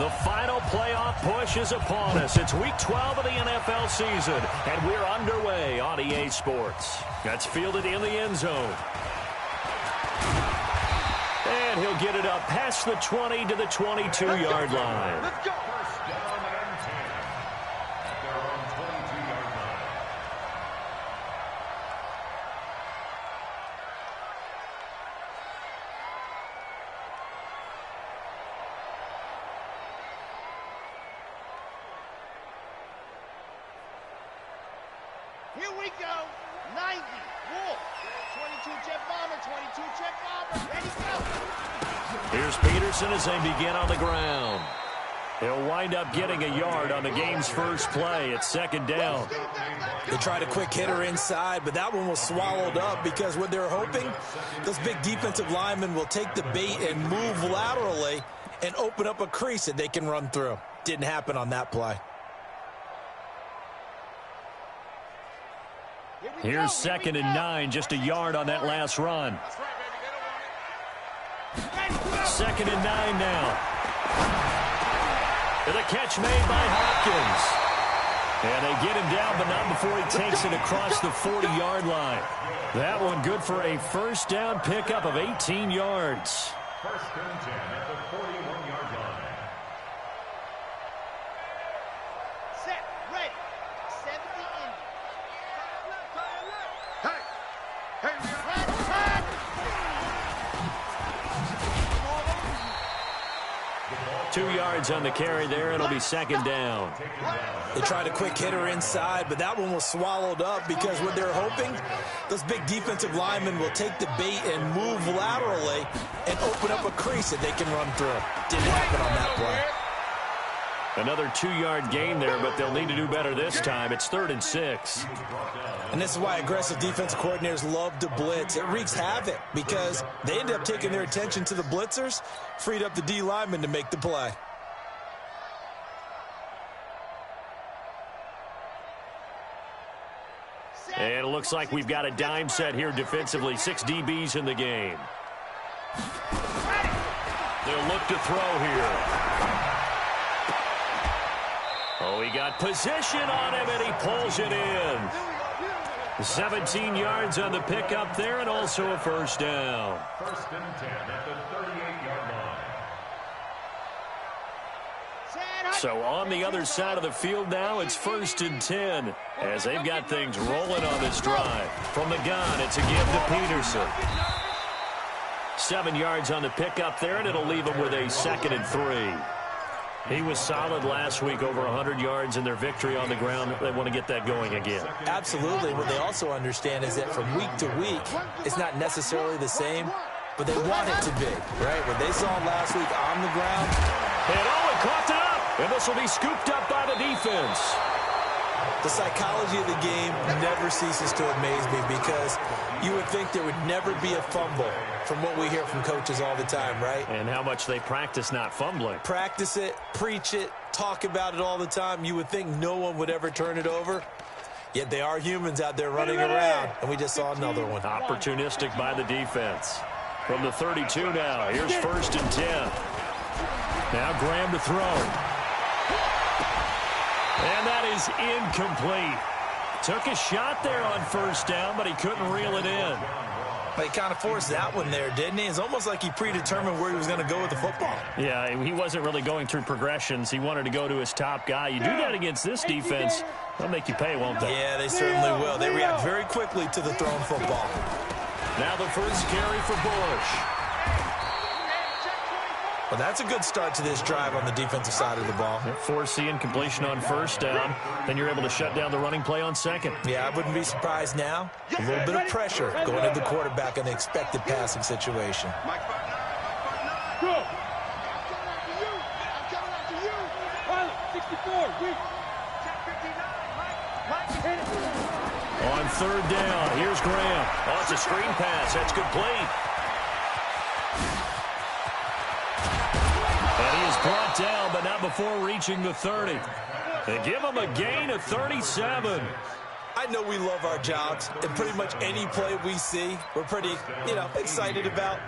The final playoff push is upon us. It's Week 12 of the NFL season, and we're underway on EA Sports. That's fielded in the end zone. And he'll get it up past the 20 to the 22-yard line. Let's go. Here we go. 90. Wolf. 22 jet bomber. 22 jet bomber. Ready, go. Here's Peterson as they begin on the ground. He'll wind up getting a yard on the game's first play. It's second down. They tried a quick hitter inside, but that one was swallowed up because what they're hoping, those big defensive linemen will take the bait and move laterally and open up a crease that they can run through. Didn't happen on that play. Here's second and 9, just a yard on that last run. Second and 9 now. And a catch made by Hopkins. And they get him down, but not before he takes it across the 40-yard line. That one good for a first down pickup of 18 yards. First and 10 at the 41-yard line. Set. Ready. 70 in. Hey. 2 yards on the carry there. It'll be second down. They tried a quick hitter inside, but that one was swallowed up because what they're hoping, those big defensive linemen will take the bait and move laterally and open up a crease that they can run through. Didn't happen on that play. Another 2-yard gain there, but they'll need to do better this time. It's 3rd and 6. And this is why aggressive defensive coordinators love to blitz. It wreaks havoc because they end up taking their attention to the blitzers, freed up the D lineman to make the play. And it looks like we've got a dime set here defensively. 6 DBs in the game. They'll look to throw here. Oh, he got position on him, and he pulls it in. 17 yards on the pickup there, and also a first down. First and 10 at the 38-yard line. So on the other side of the field now, it's 1st and 10 as they've got things rolling on this drive. From the gun, it's a give to Peterson. 7 yards on the pickup there, and it'll leave him with a 2nd and 3. He was solid last week, over 100 yards in their victory on the ground. They want to get that going again. Absolutely. What they also understand is that from week to week, it's not necessarily the same, but they want it to be, right? What they saw last week on the ground. And Owen caught it up, and this will be scooped up by the defense. The psychology of the game never ceases to amaze me because you would think there would never be a fumble from what we hear from coaches all the time, right? And how much they practice not fumbling. Practice it, preach it, talk about it all the time. You would think no one would ever turn it over. Yet they are humans out there running around, and we just saw another one. Opportunistic by the defense. From the 32 now, here's 1st and 10. Now Graham to throw. And that is incomplete. Took a shot there on first down, but he couldn't reel it in. He kind of forced that one there, didn't he? It's almost like he predetermined where he was going to go with the football. Yeah, he wasn't really going through progressions. He wanted to go to his top guy. You do that against this defense, they'll make you pay, won't they? Yeah, they certainly will. They react very quickly to the thrown football. Now the first carry for Bush. Well, that's a good start to this drive on the defensive side of the ball. Forcing incompletion on first down. Then you're able to shut down the running play on second. Yeah, I wouldn't be surprised now. A little bit of pressure going to the quarterback in the expected passing situation. Go. I'm coming after you. Pilot, 64. On third down, here's Graham. Oh, it's a screen pass. That's complete. And he is brought down, but not before reaching the 30. They give him a gain of 37. I know we love our jobs, and pretty much any play we see, we're pretty, excited about.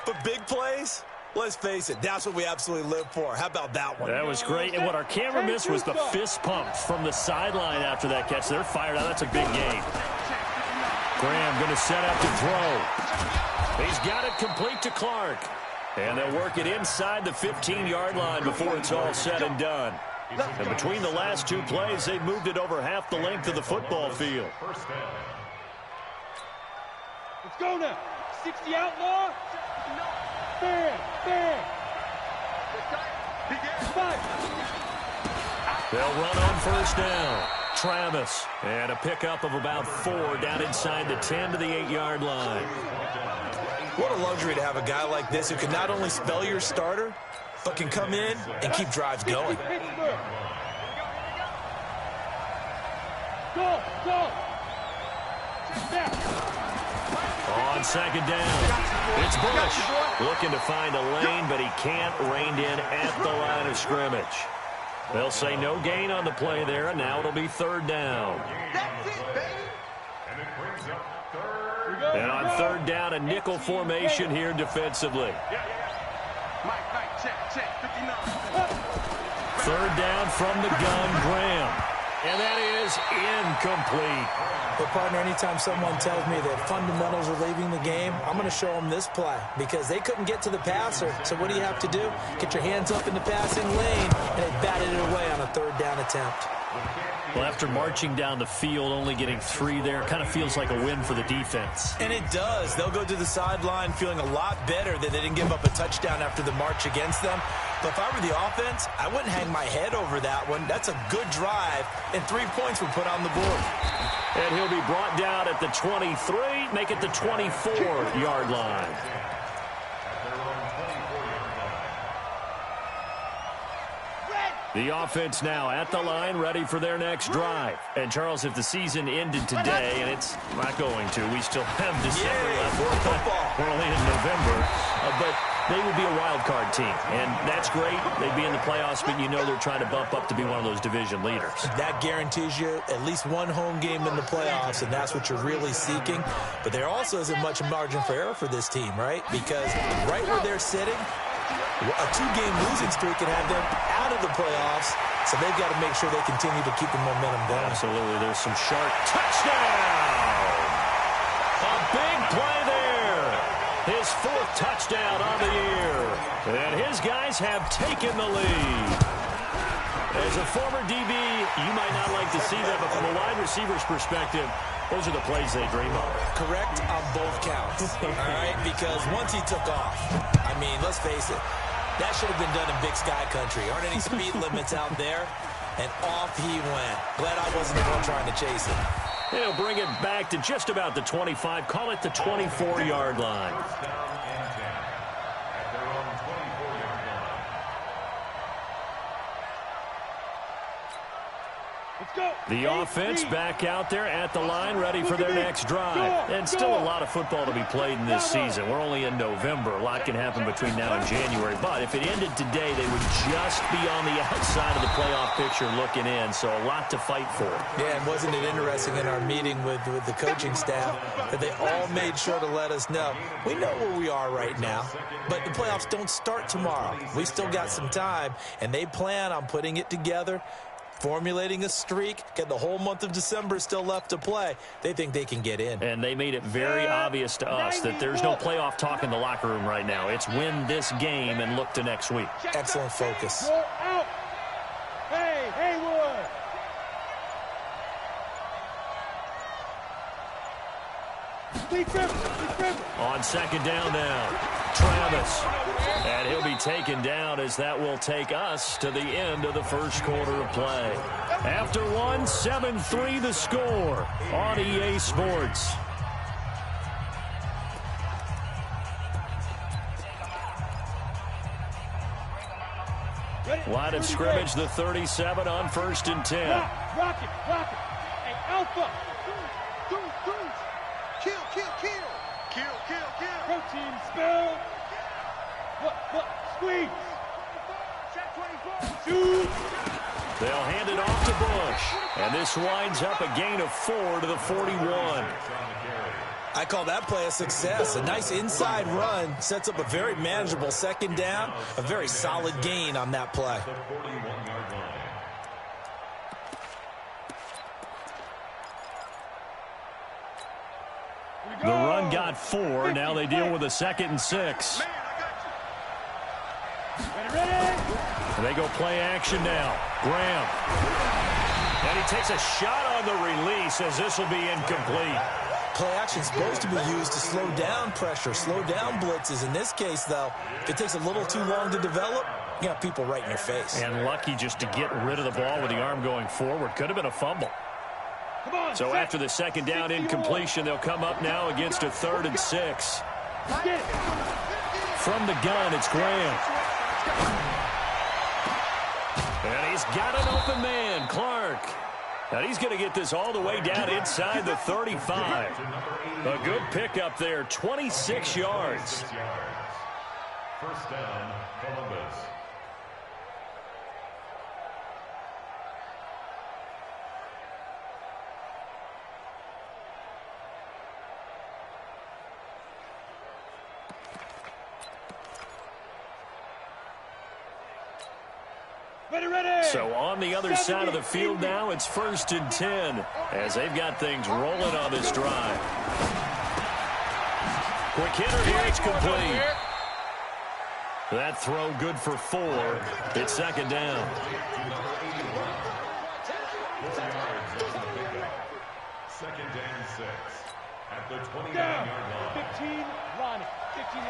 But big plays, Let's face it, that's what we absolutely live for. How about that one? That was great. And what our camera missed was the fist pump from the sideline after that catch. They're fired out. That's a big game. Graham going to set up to throw. He's got it complete to Clark. And they'll work it inside the 15-yard line before it's all said and done. And between the last two plays, they've moved it over half the length of the football field. Let's go now. 60 outlaw. Bam, bam. They'll run on first down. Travis. And a pickup of about 4 down inside the 10 to the 8-yard line. What a luxury to have a guy like this who can not only spell your starter, but can come in and keep drives going. Go, go. On second down, it's Bush looking to find a lane, but he can't. Reined in at the line of scrimmage. They'll say no gain on the play there, and now it'll be third down. And on third down, a nickel formation here defensively. Third down from the gun, Graham. And that is incomplete. But, partner, anytime someone tells me that fundamentals are leaving the game, I'm going to show them this play because they couldn't get to the passer. So what do you have to do? Get your hands up in the passing lane, and they batted it away on a third down attempt. Well, after marching down the field, only getting 3 there, kind of feels like a win for the defense. And it does. They'll go to the sideline feeling a lot better that they didn't give up a touchdown after the march against them. But if I were the offense, I wouldn't hang my head over that one. That's a good drive, and 3 points were put on the board. And he'll be brought down at the 23, make it the 24-yard line. The offense now at the line, ready for their next drive. And, Charles, if the season ended today, and it's not going to, we still have December left. We're only in November. But they would be a wild card team, and that's great. They'd be in the playoffs, but you know they're trying to bump up to be one of those division leaders. That guarantees you at least one home game in the playoffs, and that's what you're really seeking. But there also isn't much margin for error for this team, right? Because right where they're sitting, a 2-game losing streak can have them out of the playoffs, so they've got to make sure they continue to keep the momentum going. Absolutely. There's some sharp touchdown. A big play there. His 4th touchdown on the year. And his guys have taken the lead. As a former DB, you might not like to see that, but from a wide receiver's perspective, those are the plays they dream of. Correct on both counts, all right? Because once he took off, I mean, let's face it, that should have been done in Big Sky Country. Aren't any speed limits out there? And off he went. Glad I wasn't the one trying to chase him. He'll bring it back to just about the 25. Call it the 24-yard line. The offense back out there at the line, ready for their next drive. And still a lot of football to be played in this season. We're only in November. A lot can happen between now and January. But if it ended today, they would just be on the outside of the playoff picture looking in. So a lot to fight for. Yeah, and wasn't it interesting in our meeting with the coaching staff that they all made sure to let us know, we know where we are right now, but the playoffs don't start tomorrow. We still got some time, and they plan on putting it together, formulating a streak, getting the whole month of December still left to play. They think they can get in. And they made it very obvious to us that there's no playoff talk in the locker room right now. It's win this game and look to next week. Excellent focus. Out. Hey, Haywood. On second down now, Travis. And he'll be taken down as that will take us to the end of the first quarter of play. After one, 7-3 the score on EA Sports. Line of scrimmage, the 37 on 1st and 10. Rock it. Hey, Alpha. Kill. Protein spill. What? Squeeze. Shoot. They'll hand it off to Bush. And this winds up a gain of 4 to the 41. I call that play a success. A nice inside run sets up a very manageable second down, a very solid gain on that play. The run got 4. Now they deal with a 2nd and 6. They go play action now. Graham. And he takes a shot on the release as this will be incomplete. Play action is supposed to be used to slow down pressure, slow down blitzes. In this case, though, if it takes a little too long to develop, you got people right in your face. And lucky just to get rid of the ball with the arm going forward. Could have been a fumble. So after the second down incompletion, they'll come up now against a 3rd and 6. From the gun, it's Graham. And he's got an open man, Clark. And he's going to get this all the way down inside the 35. A good pickup there, 26 yards. First down, Columbus. So on the other side of the field now, it's 1st and 10 as they've got things rolling on this drive. Quick hitter here, it's complete. That throw good for 4. It's 2nd down. Second and 6 at the 29-yard line. 15, Ronnie. 59.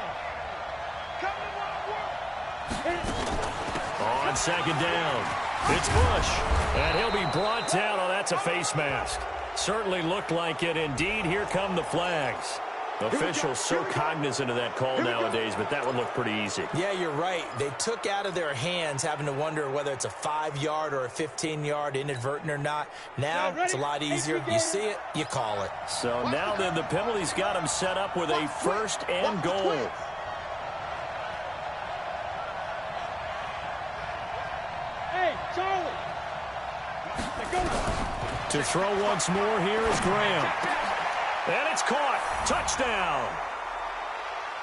On 2nd down, it's Bush. And he'll be brought down. Oh, that's a face mask. Certainly looked like it. Indeed, here come the flags. Officials so cognizant of that call nowadays, but that would look pretty easy. Yeah, you're right. They took out of their hands having to wonder whether it's a 5-yard or a 15-yard, inadvertent or not. Now, it's a lot easier. You see it, you call it. So now then, the penalty's got them set up with a 1st and goal. To throw once more, here is Graham. And it's caught. Touchdown.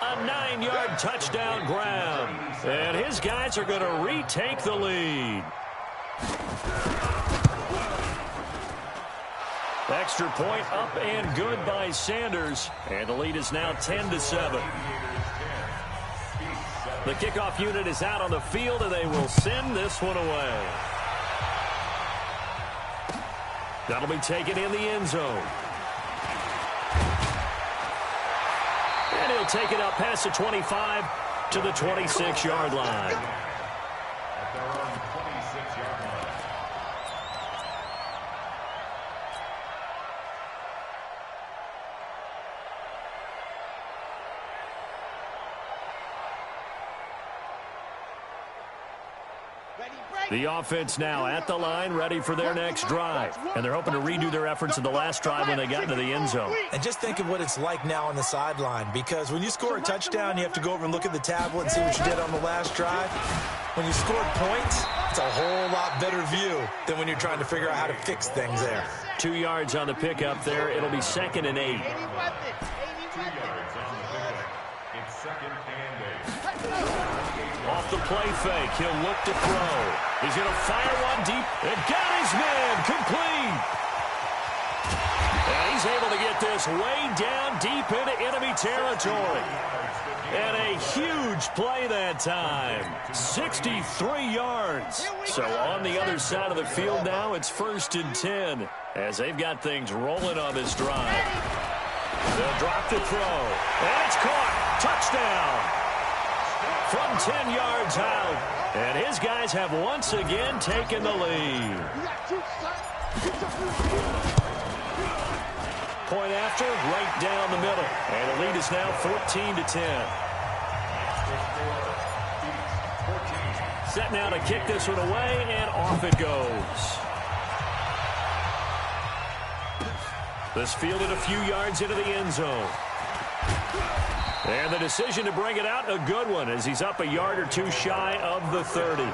A 9-yard touchdown grab. And his guys are going to retake the lead. Extra point up and good by Sanders. And the lead is now 10-7. The kickoff unit is out on the field, and they will send this one away. That'll be taken in the end zone. And he'll take it up past the 25 to the 26-yard line. At their own 26-yard line. The offense now at the line, ready for their next drive. And they're hoping to redo their efforts in the last drive when they got into the end zone. And just think of what it's like now on the sideline, because when you score a touchdown, you have to go over and look at the tablet and see what you did on the last drive. When you scored points, it's a whole lot better view than when you're trying to figure out how to fix things there. 2 yards on the pickup there. It'll be 2nd and 8. 2 yards on the pickup. It's 2nd and 8. Off the play fake, he'll look to throw. He's going to fire one deep and got his man complete. And he's able to get this way down deep into enemy territory. And a huge play that time. 63 yards. So on the other side of the field now, it's 1st and 10 as they've got things rolling on this drive. They'll drop the throw. And it's caught. Touchdown. From 10 yards out. And his guys have once again taken the lead. Point after, right down the middle. And the lead is now 14-10. Set now to kick this one away, and off it goes. This fielded a few yards into the end zone. And the decision to bring it out, a good one, as he's up a yard or two shy of the 30.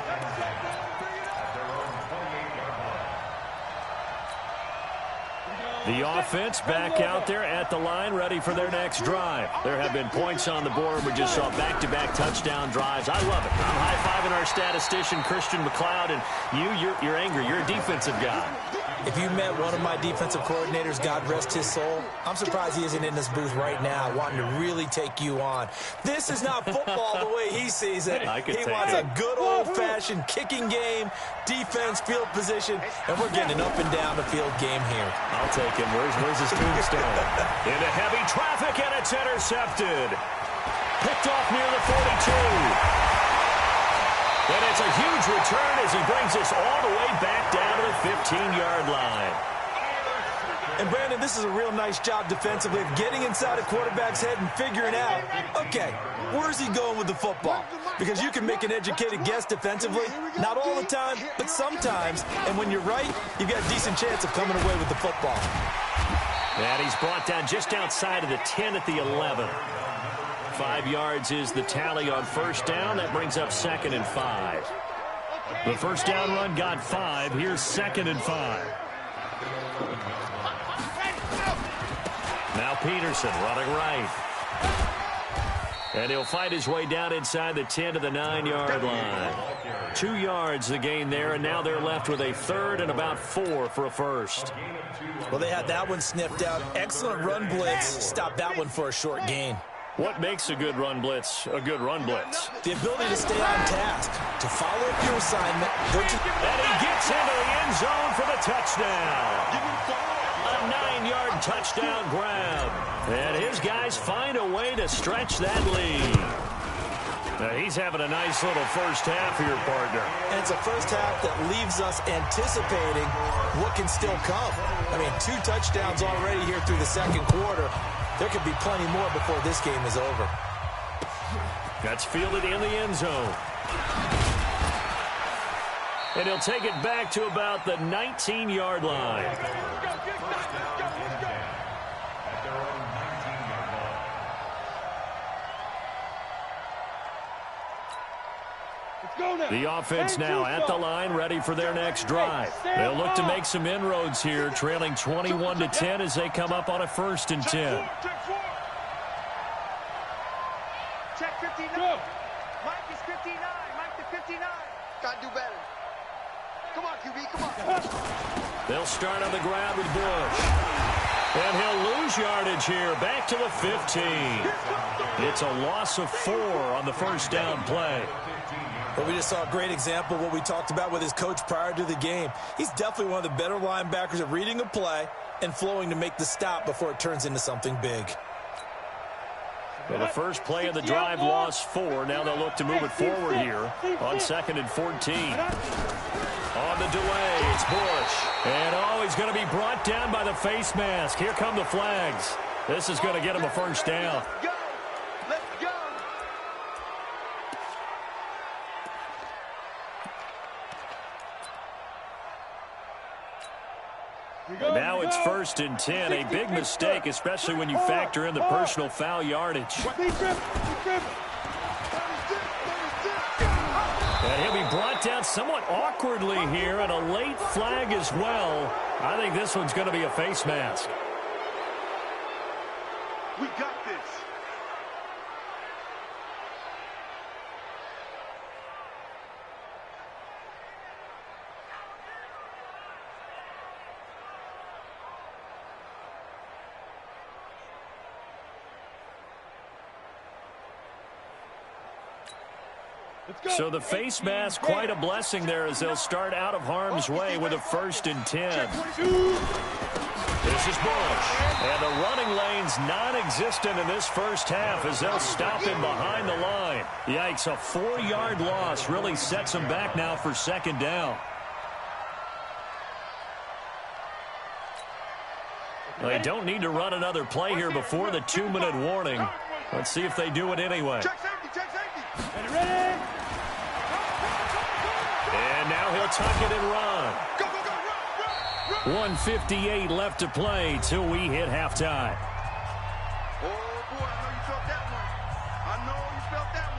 The offense back out there at the line, ready for their next drive. There have been points on the board. We just saw back-to-back touchdown drives. I love it. I'm high-fiving our statistician, Christian McLeod, and you're angry. You're a defensive guy. If you met one of my defensive coordinators, God rest his soul, I'm surprised he isn't in this booth right now wanting to really take you on. This is not football the way he sees it. He wants a good old-fashioned kicking game, defense, field position, and we're getting an up and down the field game here. I'll take him. Where's his tombstone? Into heavy traffic, and it's intercepted. Picked off near the 42. And it's a huge return as he brings us all the way back down to the 15-yard line. And, Brandon, this is a real nice job defensively of getting inside a quarterback's head and figuring out, okay, where's he going with the football? Because you can make an educated guess defensively, not all the time, but sometimes. And when you're right, you've got a decent chance of coming away with the football. And he's brought down just outside of the 10 at the 11. 5 yards is the tally on first down. That brings up 2nd and 5. The first down run got 5. Here's 2nd and 5. Now Peterson running right. And he'll fight his way down inside the 10 to the 9-yard line. 2 yards the gain there, and now they're left with a 3rd and about 4 for a first. Well, they had that one sniffed out. Excellent run blitz. Stopped that one for a short gain. What makes a good run blitz a good run blitz? The ability to stay on task, to follow up your assignment. And he gets into the end zone for the touchdown. A 9-yard touchdown grab. And his guys find a way to stretch that lead. Now he's having a nice little first half here, partner. And it's a first half that leaves us anticipating what can still come. I mean, 2 touchdowns already here through the second quarter. There could be plenty more before this game is over. That's fielded in the end zone. And he'll take it back to about the 19-yard line. The offense now at the line, ready for their next drive. They'll look to make some inroads here, trailing 21-10 as they come up on a 1st and 10. Check 59. Mike is 59. Mike to 59. Got to do better. Come on, QB, come on. They'll start on the ground with Bush. And he'll lose yardage here, back to the 15. It's a loss of 4 on the first down play. But we just saw a great example of what we talked about with his coach prior to the game. He's definitely one of the better linebackers at reading a play and flowing to make the stop before it turns into something big. Well, the first play of the drive lost 4. Now they'll look to move it forward here on 2nd and 14. On the delay, it's Bush. And, he's going to be brought down by the face mask. Here come the flags. This is going to get him a first down. Now it's 1st and 10. A big mistake, especially when you factor in the personal foul yardage. And he'll be brought down somewhat awkwardly here, and a late flag as well. I think this one's going to be a face mask. We got this. So the face mask, quite a blessing there as they'll start out of harm's way with a 1st and 10. This is Bush. And the running lane's non-existent in this first half as they'll stop him behind the line. Yikes, a 4-yard loss really sets him back now for 2nd down. They don't need to run another play here before the 2-minute warning. Let's see if they do it anyway. And now he'll tuck it and run. 1:58 left to play till we hit halftime. Oh, boy, I know you felt that one. I know you felt that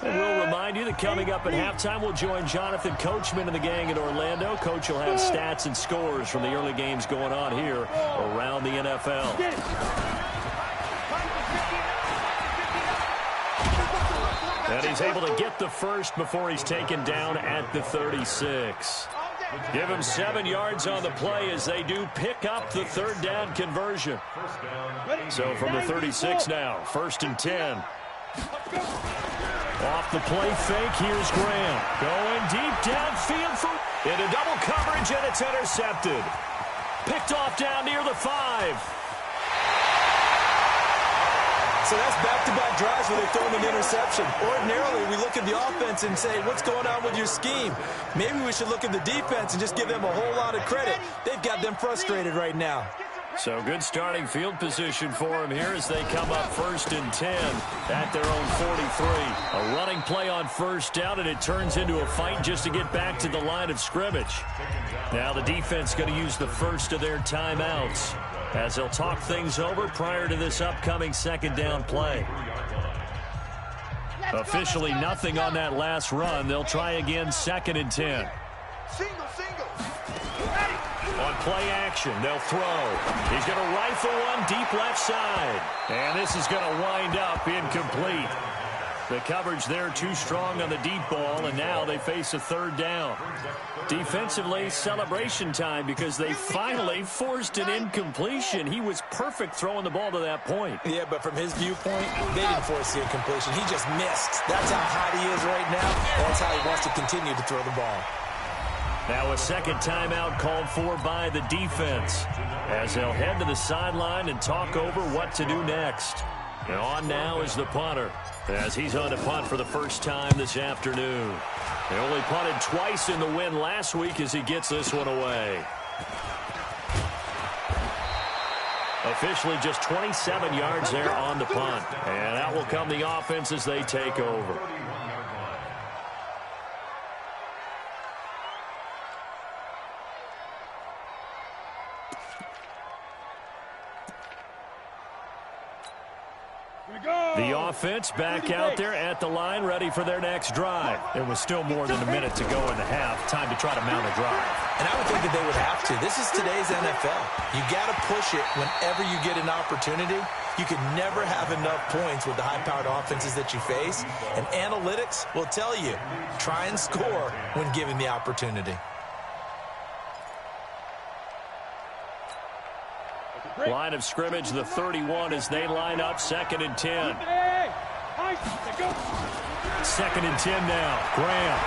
one. And we'll remind remind you that coming up at halftime, we'll join Jonathan Coachman and the gang in Orlando. Coach will have stats and scores from the early games going on here around the NFL. And he's able to get the first before he's taken down at the 36. Give him 7 yards on the play as they do pick up the third down conversion. So from the 36 now, 1st and 10. Off the play fake, here's Graham. Going deep downfield into double coverage, and it's intercepted. Picked off down near the 5. So that's back-to-back drives where they've thrown an interception. Ordinarily, we look at the offense and say, what's going on with your scheme? Maybe we should look at the defense and just give them a whole lot of credit. They've got them frustrated right now. So good starting field position for him here as they come up 1st and 10 at their own 43. A running play on 1st down, and it turns into a fight just to get back to the line of scrimmage. Now the defense going to use the first of their timeouts as they'll talk things over prior to this upcoming 2nd down play. Officially nothing on that last run. They'll try again 2nd and 10. Single. On play action, they'll throw. He's going to rifle one deep left side. And this is going to wind up incomplete. The coverage there too strong on the deep ball, and now they face a 3rd down. Defensively, celebration time because they finally forced an incompletion. He was perfect throwing the ball to that point. Yeah, but from his viewpoint, they didn't force the incompletion. He just missed. That's how hot he is right now. That's how he wants to continue to throw the ball. Now a 2nd timeout called for by the defense as they'll head to the sideline and talk over what to do next. And on now is the punter as he's on to punt for the first time this afternoon. They only punted twice in the win last week as he gets this one away. Officially just 27 yards there on the punt. And out will come the offense as they take over. The offense back out there at the line, ready for their next drive. There was still more than a minute to go in the half. Time to try to mount a drive. And I would think that they would have to. This is today's NFL. You got to push it whenever you get an opportunity. You can never have enough points with the high-powered offenses that you face. And analytics will tell you, try and score when given the opportunity. Line of scrimmage, the 31 as they line up 2nd and 10. 2nd and 10 now. Graham.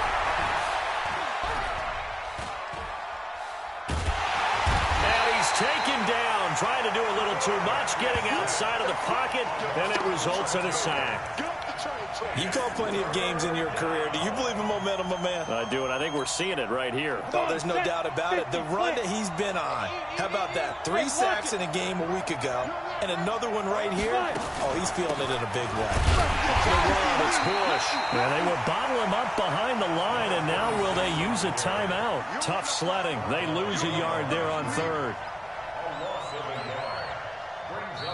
And he's taken down, trying to do a little too much, getting outside of the pocket, and it results in a sack. You call plenty of games in your career. Do you believe in momentum, my man? I do, and I think we're seeing it right here. Oh, there's no doubt about it. The run that he's been on. How about that? 3 sacks in a game a week ago, and another one right here. Oh, he's feeling it in a big way. It's Bush. And they will bottle him up behind the line, and now will they use a timeout? Tough sledding. They lose a yard there on 3rd.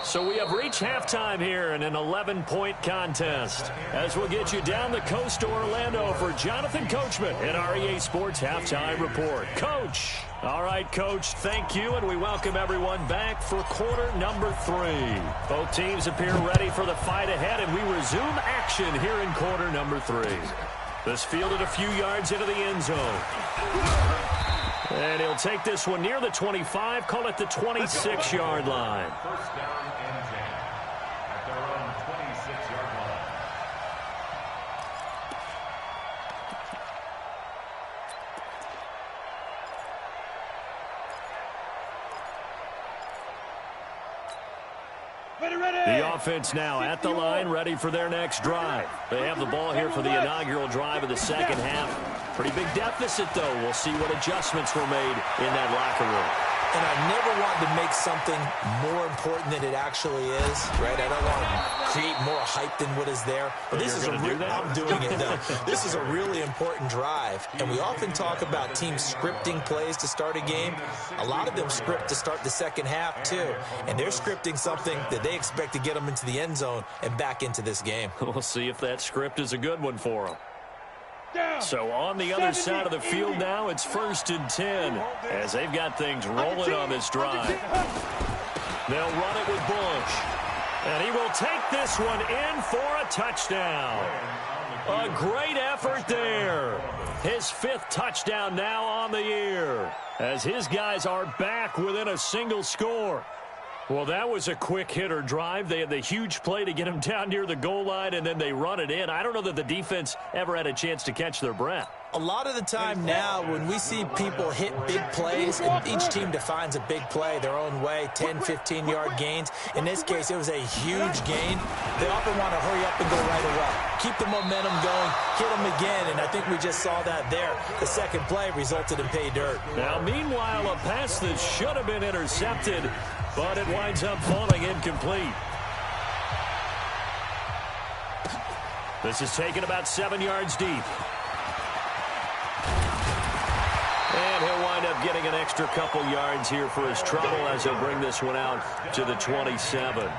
So we have reached halftime here in an 11-point contest. As we'll get you down the coast to Orlando for Jonathan Coachman at our EA Sports Halftime Report. Coach. All right, Coach, thank you, and we welcome everyone back for quarter number 3. Both teams appear ready for the fight ahead, and we resume action here in quarter number 3. This fielded a few yards into the end zone. And he'll take this one near the 25, call it the 26-yard line. 1st down and 10 at their own 26-yard line. The offense now at the line, ready for their next drive. They have the ball here for the inaugural drive of the 2nd half. Pretty big deficit, though. We'll see what adjustments were made in that locker room. And I never wanted to make something more important than it actually is, right? I don't want to create more hype than what is there. But this is I'm doing it, though. This is a really important drive. And we often talk about teams scripting plays to start a game. A lot of them script to start the 2nd half, too. And they're scripting something that they expect to get them into the end zone and back into this game. We'll see if that script is a good one for them. So on the other side of the field now, it's 1st and 10 as they've got things rolling on this drive. They'll run it with Bush. And he will take this one in for a touchdown. A great effort there. His 5th touchdown now on the year as his guys are back within a single score. Well, that was a quick hitter drive. They had the huge play to get him down near the goal line, and then they run it in. I don't know that the defense ever had a chance to catch their breath. A lot of the time now when we see people hit big plays, and each team defines a big play their own way, 10, 15-yard gains. In this case, it was a huge gain. They often want to hurry up and go right away. Keep the momentum going, hit them again, and I think we just saw that there. The second play resulted in pay dirt. Now, meanwhile, a pass that should have been intercepted, but it winds up falling incomplete. This is taken about 7 yards deep. And he'll wind up getting an extra couple yards here for his trouble as he'll bring this one out to the 27.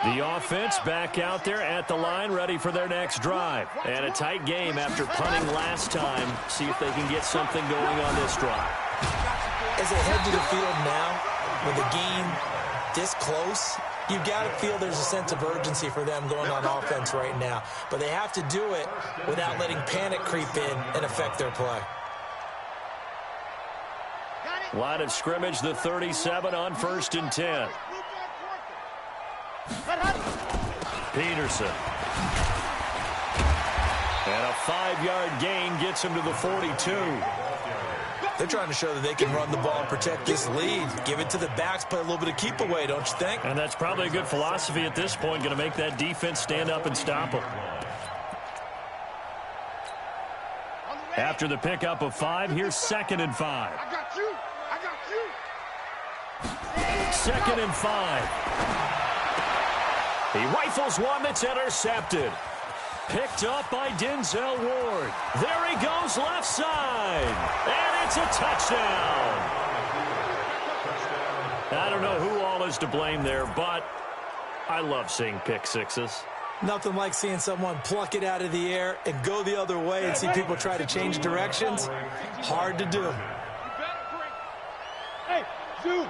The offense back out there at the line, ready for their next drive. And a tight game after punting last time. See if they can get something going on this drive. As they head to the field now, with the game this close, you've got to feel there's a sense of urgency for them going on offense right now. But they have to do it without letting panic creep in and affect their play. Line of scrimmage, the 37 on 1st and 10. Peterson. And a 5-yard gain gets him to the 42. They're trying to show that they can run the ball and protect this lead. Give it to the backs, play a little bit of keep away, don't you think? And that's probably a good philosophy at this point, going to make that defense stand up and stop them. After the pickup of 5, here's 2nd and 5. I got you. 2nd and 5. He rifles one that's intercepted. Picked up by Denzel Ward. There he goes left side. And it's a touchdown. I don't know who all is to blame there, but I love seeing pick sixes. Nothing like seeing someone pluck it out of the air and go the other way and see people try to change directions. Hard to do. Hey, Zeus,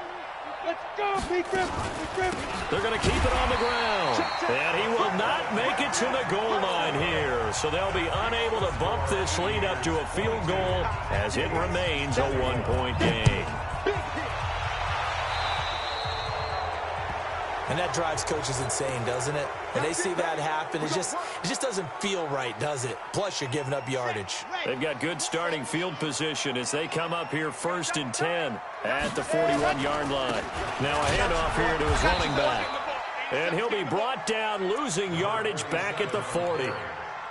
let's go, P. Griffin. They're going to keep it on the ground. And he will not make it to the goal line here. So they'll be unable to bump this lead up to a field goal as it remains a 1-point game. And that drives coaches insane, doesn't it? And they see that happen. It just doesn't feel right, does it? Plus, you're giving up yardage. They've got good starting field position as they come up here 1st and 10 at the 41-yard line. Now a handoff here to his running back. And he'll be brought down, losing yardage back at the 40.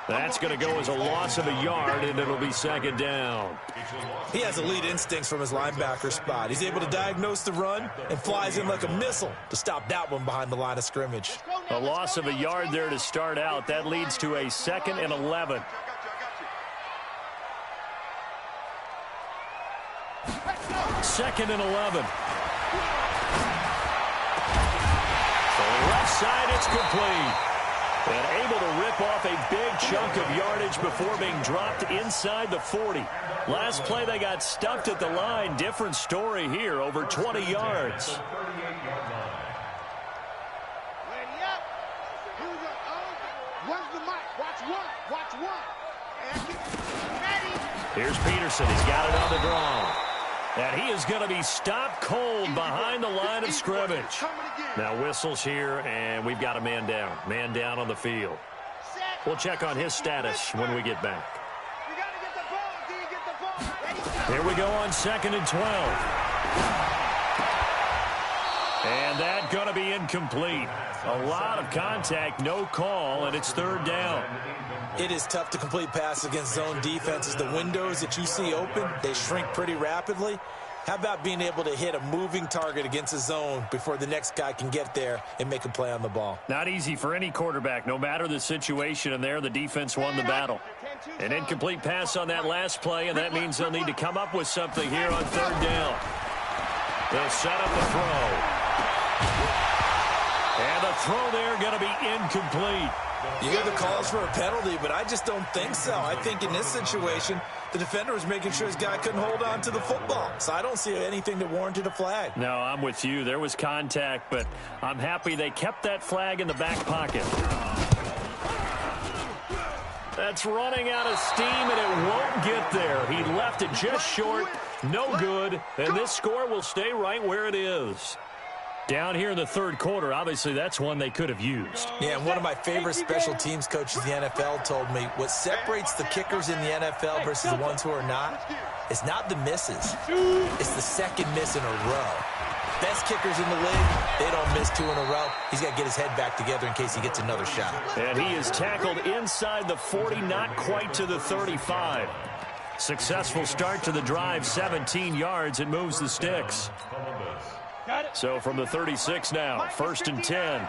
That's going to go as a loss of a yard, and it'll be 2nd down. He has elite instincts from his linebacker spot. He's able to diagnose the run and flies in like a missile to stop that one behind the line of scrimmage. A loss of a yard there to start out. That leads to a 2nd and 11. Second and 11. So left side, it's complete. And able to rip off a big chunk of yardage before being dropped inside the 40. Last play, they got stuffed at the line. Different story here, over 20 yards. Ready up. Where's the mic? Watch one. Ready. Here's Peterson. He's got it on the draw. And he is going to be stopped cold behind the line of scrimmage. Now whistles here, and we've got a man down. Man down on the field. We'll check on his status when we get back. You got to get the ball. Do you get the ball? Ready, go. Here we go on 2nd and 12. And that going to be incomplete. A lot of contact, no call, and it's 3rd down. It is tough to complete passes against zone defenses. The windows that you see open, they shrink pretty rapidly. How about being able to hit a moving target against a zone before the next guy can get there and make a play on the ball? Not easy for any quarterback, no matter the situation, and there the defense won the battle. An incomplete pass on that last play, and that means they'll need to come up with something here on 3rd down. They'll set up the throw. And the throw there going to be incomplete. You hear the calls for a penalty, but I just don't think so. I think in this situation, the defender was making sure his guy couldn't hold on to the football. So I don't see anything that warranted a flag. No, I'm with you. There was contact, but I'm happy they kept that flag in the back pocket. That's running out of steam, and it won't get there. He left it just short. No good, and this score will stay right where it is. Down here in the third quarter, obviously that's one they could have used. Yeah, and one of my favorite special teams coaches in the NFL told me what separates the kickers in the NFL versus the ones who are not is not the misses. It's the second miss in a row. Best kickers in the league, they don't miss 2 in a row. He's got to get his head back together in case he gets another shot. And he is tackled inside the 40, not quite to the 35. Successful start to the drive, 17 yards. It moves the sticks. So from the 36 now, first and 10.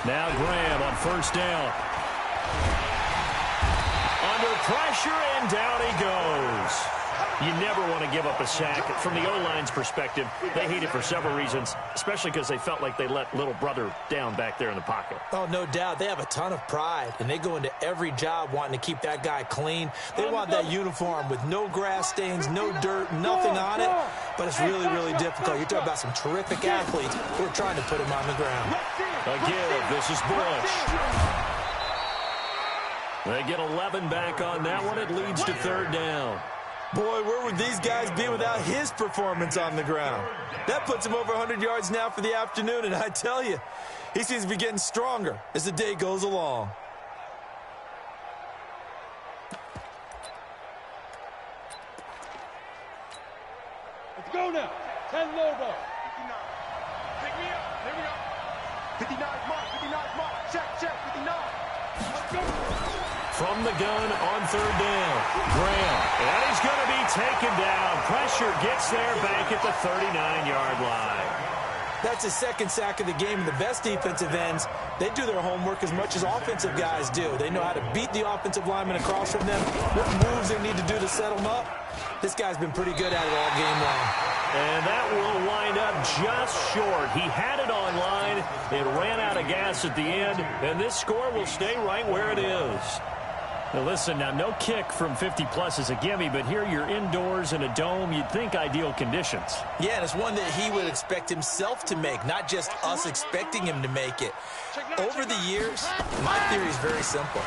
Now Graham on first down. Under pressure, and down he goes. You never want to give up a sack. From the O-line's perspective, they hate it for several reasons, especially because they felt like they let little brother down back there in the pocket. Oh, no doubt. They have a ton of pride, and they go into every job wanting to keep that guy clean. They want that uniform with no grass stains, no dirt, nothing on it. But it's really, really difficult. You're talking about some terrific athletes who are trying to put him on the ground. Again, this is Bush. They get 11 back on that one. It leads to third down. Boy, where would these guys be without his performance on the ground? That puts him over 100 yards now for the afternoon, and I tell you, he seems to be getting stronger as the day goes along. Let's go now. 10 logo. 59. Pick me up. Here we go. 59 mark. 59 mark. Check. 59. Let's go. From the gun on third down, Graham, and he's going to be taken down. Pressure gets there back at the 39-yard line. That's his second sack of the game, and the best defensive ends, they do their homework as much as offensive guys do. They know how to beat the offensive lineman across from them, what moves they need to do to set them up. This guy's been pretty good at it all game long. And that will wind up just short. He had it on line. It ran out of gas at the end, and this score will stay right where it is. Now listen, now no kick from 50-plus is a gimme, but here you're indoors in a dome. You'd think ideal conditions. Yeah, and it's one that he would expect himself to make, not just us expecting him to make it. Over the years, my theory is very simple.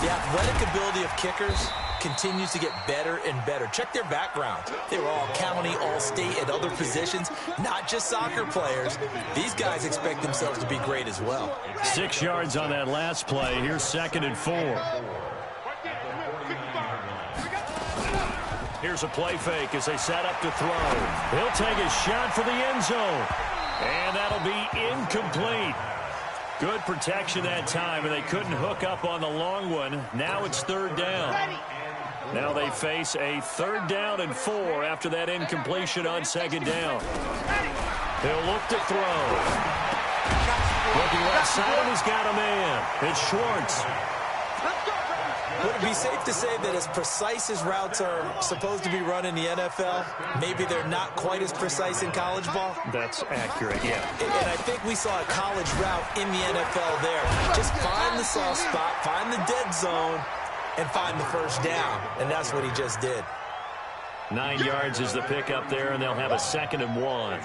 The athletic ability of kickers continues to get better and better. Check their background. They were all county, all state, at other positions, not just soccer players. These guys expect themselves to be great as well. 6 yards on that last play. Here's second and 4. Here's a play fake as they set up to throw. He'll take a shot for the end zone. And that'll be incomplete. Good protection that time, and they couldn't hook up on the long one. Now it's third down. Now they face a third down and 4 after that incompletion on second down. He'll look to throw. Looking left side, and he's got a man. It's Schwartz. Would it be safe to say that as precise as routes are supposed to be run in the NFL, maybe they're not quite as precise in college ball? That's accurate, yeah. And I think we saw a college route in the NFL there. Just find the soft spot, find the dead zone, and find the first down. And that's what he just did. 9 yards is the pickup there, and they'll have a second and 1.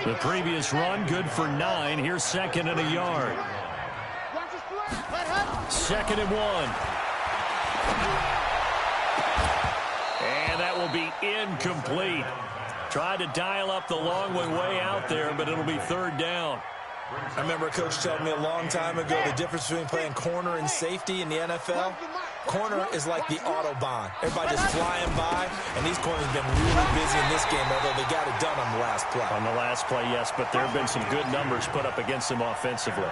The previous run, good for 9. Here's second and a yard. Second and 1. And that will be incomplete. Tried to dial up the long way out there, but it'll be third down. I remember a coach telling me a long time ago the difference between playing corner and safety in the NFL. Corner is like the Autobahn. Everybody just flying by, and these corners have been really busy in this game, although they got it done on the last play. On the last play, yes, but there have been some good numbers put up against them offensively.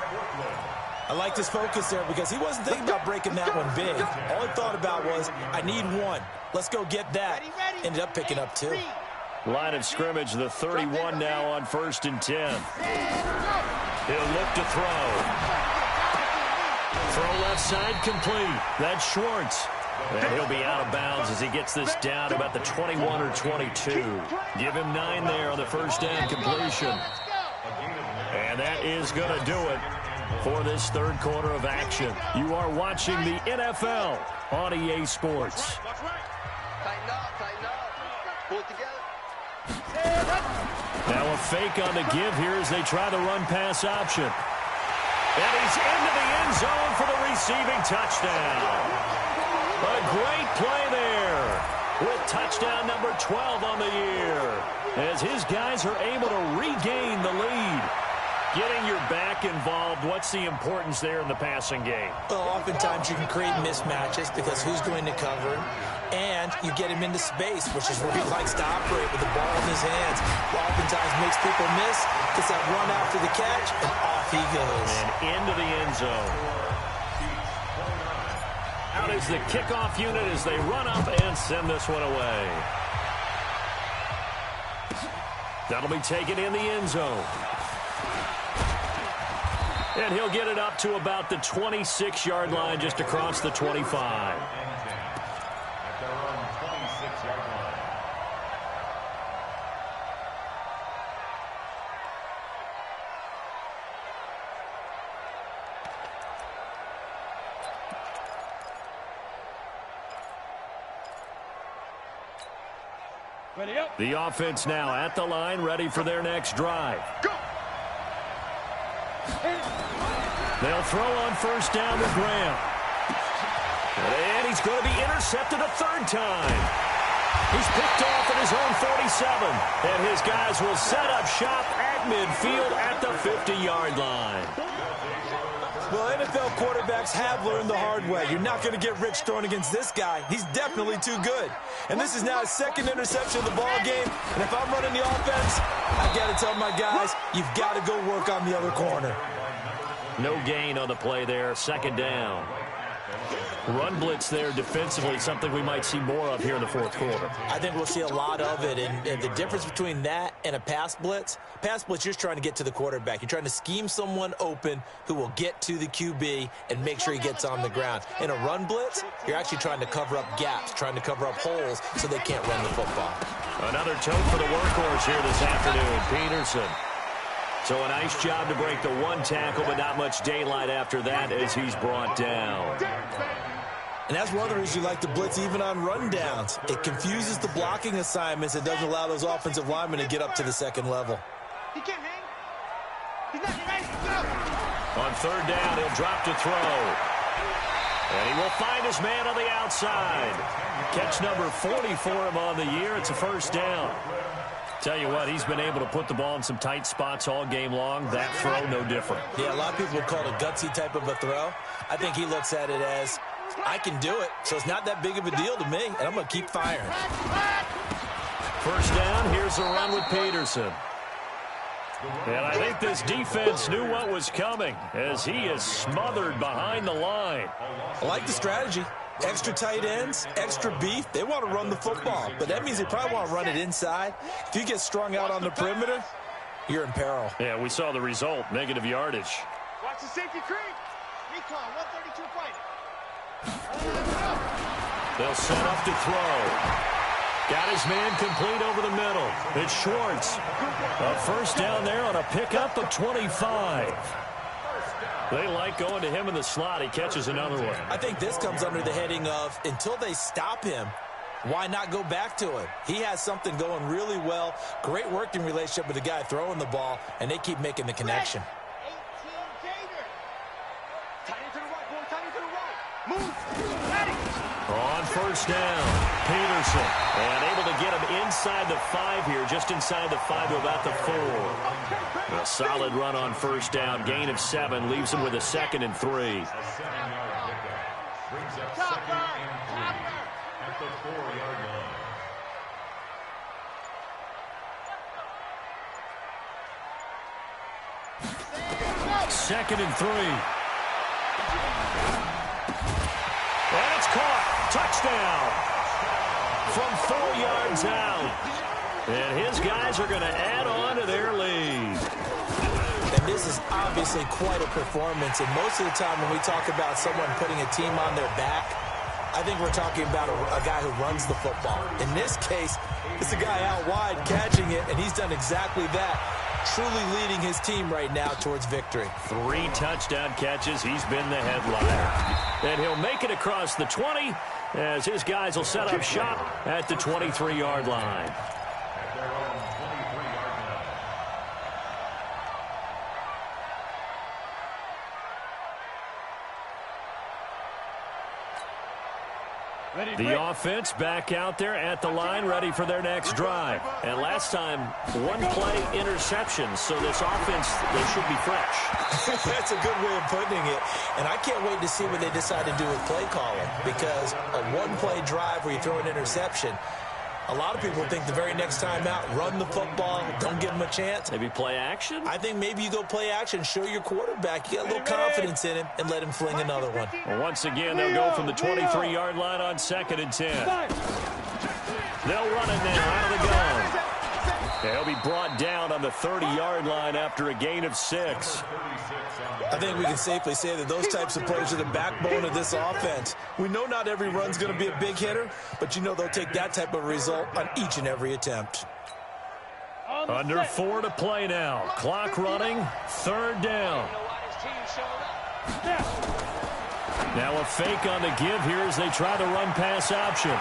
I liked his focus there because he wasn't thinking about breaking that one big. All he thought about was, I need one. Let's go get that. Ended up picking up 2. Line of scrimmage, the 31 now on first and 10. He'll look to throw. Throw left side complete. That's Schwartz. And he'll be out of bounds as he gets this down to about the 21 or 22. Give him 9 there on the first down completion. And that is going to do it for this third quarter of action. You are watching the NFL on EA Sports. Tighten up. Pull it together. Now a fake on the give here as they try the run-pass option. And he's into the end zone for the receiving touchdown. A great play there with touchdown number 12 on the year as his guys are able to regain the lead. Getting your back involved, what's the importance there in the passing game? Well, oftentimes you can create mismatches because who's going to cover him, and you get him into space, which is where he likes to operate with the ball in his hands. Oftentimes makes people miss, gets that run after the catch, and off he goes. And into the end zone. Out is the kickoff unit as they run up and send this one away. That'll be taken in the end zone. And he'll get it up to about the 26-yard line, just across the 25. At their own 26-yard line. Ready up. The offense now at the line, ready for their next drive. Go! They'll throw on first down with Graham. And he's going to be intercepted a third time. He's picked off at his own 47. And his guys will set up shop at midfield at the 50-yard line. Well, NFL quarterbacks have learned the hard way. You're not going to get rich throwing against this guy. He's definitely too good. And this is now his second interception of the ball game. And if I'm running the offense, I got to tell my guys, you've got to go work on the other corner. No gain on the play there. Second down. Run blitz there defensively, something we might see more of here in the fourth quarter. I think we'll see a lot of it. And the difference between that and a pass blitz, you're just trying to get to the quarterback. You're trying to scheme someone open who will get to the QB and make sure he gets on the ground. In a run blitz, you're actually trying to cover up gaps, trying to cover up holes so they can't run the football. Another tote for the workhorse here this afternoon, Peterson. So a nice job to break the one tackle, but not much daylight after that as he's brought down. And that's one of the reasons you like to blitz even on rundowns. It confuses the blocking assignments. It doesn't allow those offensive linemen to get up to the second level. He can't hang. He's not ready. Go! On third down, he'll drop to throw. And he will find his man on the outside. Catch number 40 for him on the year. It's a first down. Tell you what, he's been able to put the ball in some tight spots all game long. That throw, no different. Yeah, a lot of people would call it a gutsy type of a throw. I think he looks at it as, I can do it, so it's not that big of a deal to me, and I'm going to keep firing. First down, here's the run with Peterson. And I think this defense knew what was coming as he is smothered behind the line. I like the strategy. Extra tight ends, extra beef. They want to run the football, but that means they probably want to run it inside. If you get strung out on the perimeter, you're in peril. Yeah, we saw the result, negative yardage. Watch the safety creep. Recon, 132 fighting. They'll set up to throw. Got his man complete over the middle. It's Schwartz. A first down there on a pickup of 25. They like going to him in the slot. He catches another one. I think this comes under the heading of, until they stop him, why not go back to him? He has something going really well. Great working relationship with the guy throwing the ball, and they keep making the connection. 18 Gator. Tight end to the right, boy. Tight end to the right. Move. Ready. On first down, Peterson. And able to get him inside the 5 here, just inside the 5 to about the 4. A solid run on first down. Gain of 7 leaves him with a 2nd and 3. A 7-yard pickup brings up 2nd and 3 at the 4-yard line. Second and 3. And it's caught. Touchdown. From 4 yards out. And his guys are going to add on to their lead. And this is obviously quite a performance. And most of the time when we talk about someone putting a team on their back, I think we're talking about a guy who runs the football. In this case, it's a guy out wide catching it, and he's done exactly that, truly leading his team right now towards victory. 3 touchdown catches. He's been the headliner. And he'll make it across the 20 as his guys will set up shop at the 23-yard line. The offense back out there at the line, ready for their next drive. And last time, 1-play interception, so this offense, they should be fresh. That's a good way of putting it. And I can't wait to see what they decide to do with play calling, because a 1-play drive where you throw an interception, a lot of people think the very next time out, run the football, don't give them a chance. Maybe play action? I think maybe you go play action, show your quarterback, you get a little confidence in him, and let him fling another one. Well, once again, they'll go from the 23-yard line on 2nd and 10. They'll run it now out of the gun. They'll be brought down on the 30-yard line after a gain of 6. I think we can safely say that those types of plays are the backbone of this offense. We know not every run's going to be a big hitter, but you know they'll take that type of result on each and every attempt. Under 4 to play now. Clock running, 3rd down. Now a fake on the give here as they try the run-pass option.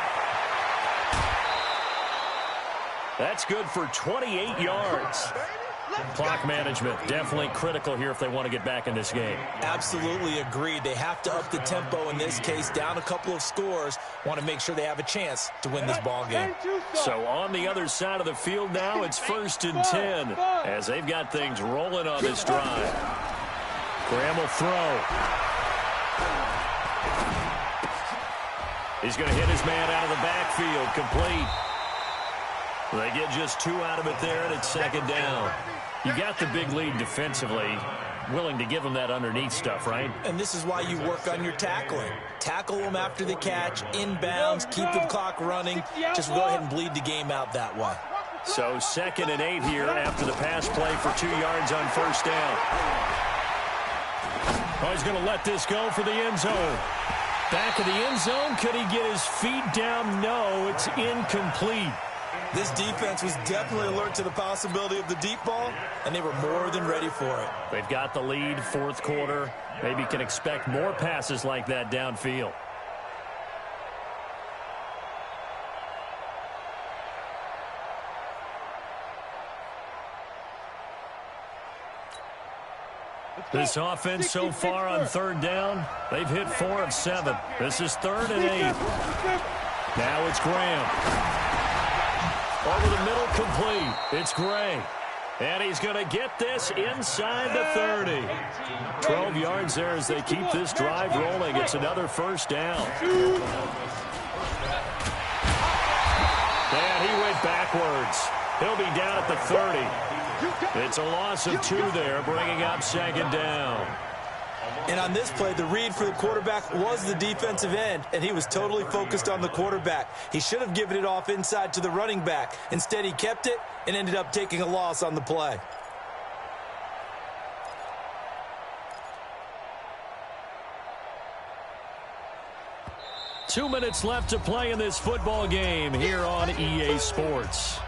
That's good for 28 yards. Clock management definitely critical here if they want to get back in this game. Absolutely agreed. They have to up the tempo in this case, down a couple of scores. Want to make sure they have a chance to win this ball game. So on the other side of the field now, it's 1st and 10 as they've got things rolling on this drive. Graham will throw. He's going to hit his man out of the backfield, complete. They get just 2 out of it there, and it's 2nd down. You got the big lead defensively, willing to give them that underneath stuff, right? And this is why you work on your tackling. Tackle them after the catch, inbounds, keep the clock running. Just go ahead and bleed the game out that way. So 2nd and 8 here after the pass play for 2 yards on 1st down. Oh, he's going to let this go for the end zone. Back of the end zone, could he get his feet down? No, it's incomplete. This defense was definitely alert to the possibility of the deep ball, and they were more than ready for it. They've got the lead, 4th quarter. Maybe can expect more passes like that downfield. This offense so far on 3rd down, they've hit 4 of 7. This is 3rd and 8. Now it's Graham. Over the middle, complete. It's Gray. And he's going to get this inside the 30. 12 yards there as they keep this drive rolling. It's another 1st down. And he went backwards. He'll be down at the 30. It's a loss of 2 there, bringing up 2nd down. And on this play, the read for the quarterback was the defensive end, and he was totally focused on the quarterback. He should have given it off inside to the running back. Instead, he kept it and ended up taking a loss on the play. Two minutes left to play in this football game here on EA Sports.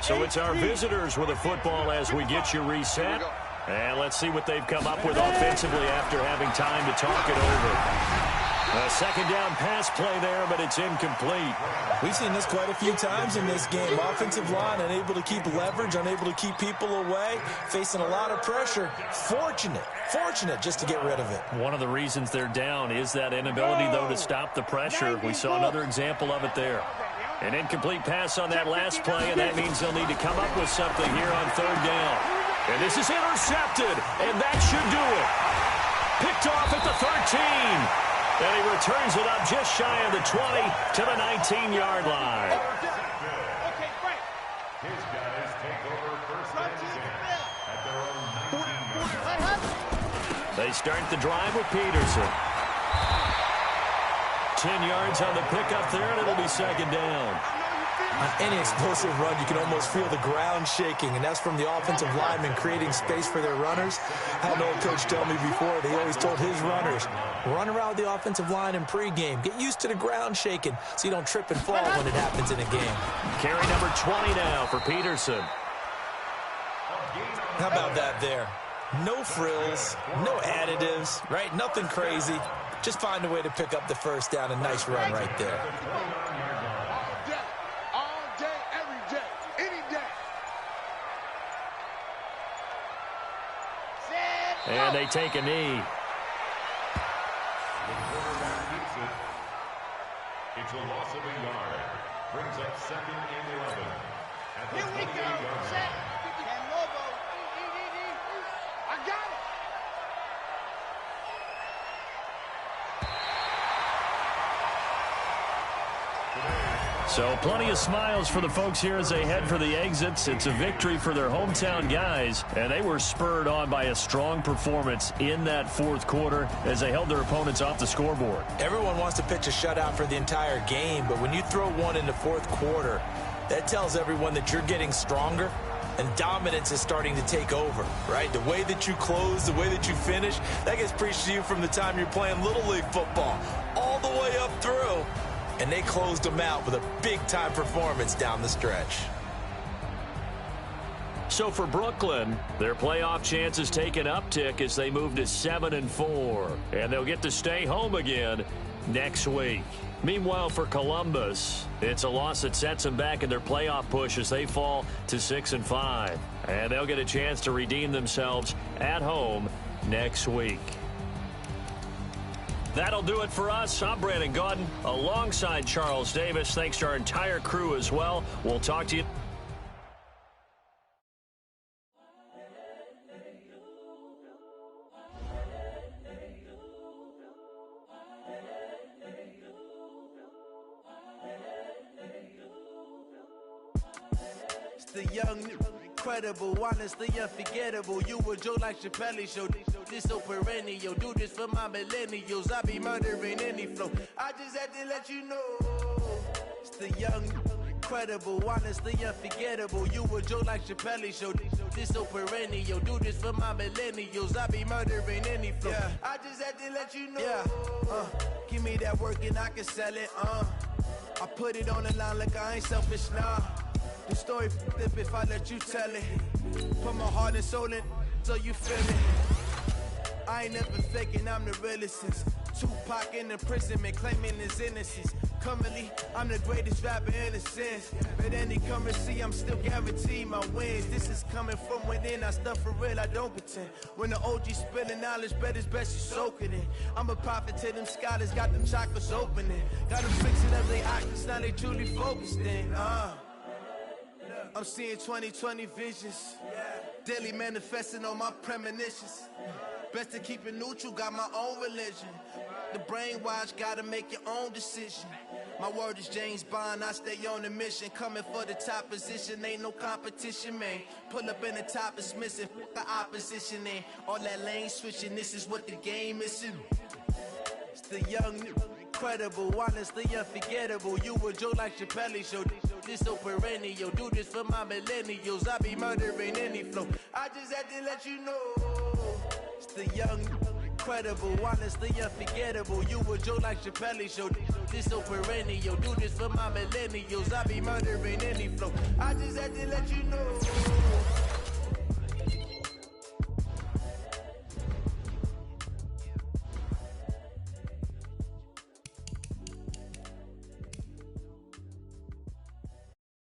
So it's our visitors with a football as we get you reset. And let's see what they've come up with offensively after having time to talk it over. A 2nd down pass play there, but it's incomplete. We've seen this quite a few times in this game. Offensive line unable to keep leverage, unable to keep people away, facing a lot of pressure. Fortunate just to get rid of it. One of the reasons they're down is that inability, though, to stop the pressure. We saw another example of it there. An incomplete pass on that last play, and that means they'll need to come up with something here on 3rd down. And this is intercepted, and that should do it. Picked off at the 13. And he returns it up just shy of the 20 to the 19-yard line. Okay, Frank. His guys take over first and 10 at their own 19-yard line. They start the drive with Peterson. 10 yards on the pickup there, and it'll be second down. On any explosive run, you can almost feel the ground shaking, and that's from the offensive linemen creating space for their runners. I had an old coach tell me before, he always told his runners, run around the offensive line in pregame. Get used to the ground shaking so you don't trip and fall when it happens in a game. Carry number 20 now for Peterson. How about that there? No frills, no additives, right? Nothing crazy. Just find a way to pick up the first down. A nice run right there. All day, every day, any day. And they take a knee. The quarterback keeps it. It's a loss of a yard. Brings up second and 11. At the Here we 28-yard go. line. Set. And Lobo. I got it. So plenty of smiles for the folks here as they head for the exits. It's a victory for their hometown guys, and they were spurred on by a strong performance in that fourth quarter as they held their opponents off the scoreboard. Everyone wants to pitch a shutout for the entire game, but when you throw one in the fourth quarter, that tells everyone that you're getting stronger and dominance is starting to take over, right? The way that you close, the way that you finish, that gets preached to you from the time you're playing Little League football all the way up through. And they closed them out with a big-time performance down the stretch. So for Brooklyn, their playoff chances take an uptick as they move to 7-4. And they'll get to stay home again next week. Meanwhile, for Columbus, it's a loss that sets them back in their playoff push as they fall to 6-5. And they'll get a chance to redeem themselves at home next week. That'll do it for us. I'm Brandon Gaudin alongside Charles Davis. Thanks to our entire crew as well. We'll talk to you. The young, incredible, honestly unforgettable. You a Joe like Chappelle show. This so perennial. Do this for my millennials. I be murdering any flow. I just had to let you know. It's the young, incredible, honestly unforgettable. You a Joe like Chappelle show. This so perennial. Do this for my millennials. I be murdering any flow. Yeah. I just had to let you know. Yeah. Give me that work and I can sell it. I put it on the line like I ain't selfish, nah. The story flip if I let you tell it. Put my heart and soul in so you feel it. I ain't never faking, I'm the realest since Tupac in imprisonment, claiming his innocence. Currently, I'm the greatest rapper in a sense. But any currency, I'm still guaranteed my wins. This is coming from within, I stuff for real, I don't pretend. When the OG spilling knowledge, bet it's best you soak it in. I'm a prophet to them scholars, got them chakras opening. Got them fixing up they octaves, now they truly focused in. I'm seeing 2020 visions. Daily manifesting on my premonitions. Best to keep it neutral, got my own religion. The brainwash, gotta make your own decision. My word is James Bond, I stay on the mission. Coming for the top position, ain't no competition, man. Pull up in the top, it's missing, the opposition in. All that lane switching, this is what the game is in. It's the young, incredible, honestly unforgettable. You a Joe like Chappelle show. This so perennial. Do this for my millennials. I be murdering any flow. I just had to let you know. It's the young, incredible, honestly unforgettable. You a Joe like Chappelle show. This so perennial. Do this for my millennials. I be murdering any flow. I just had to let you know.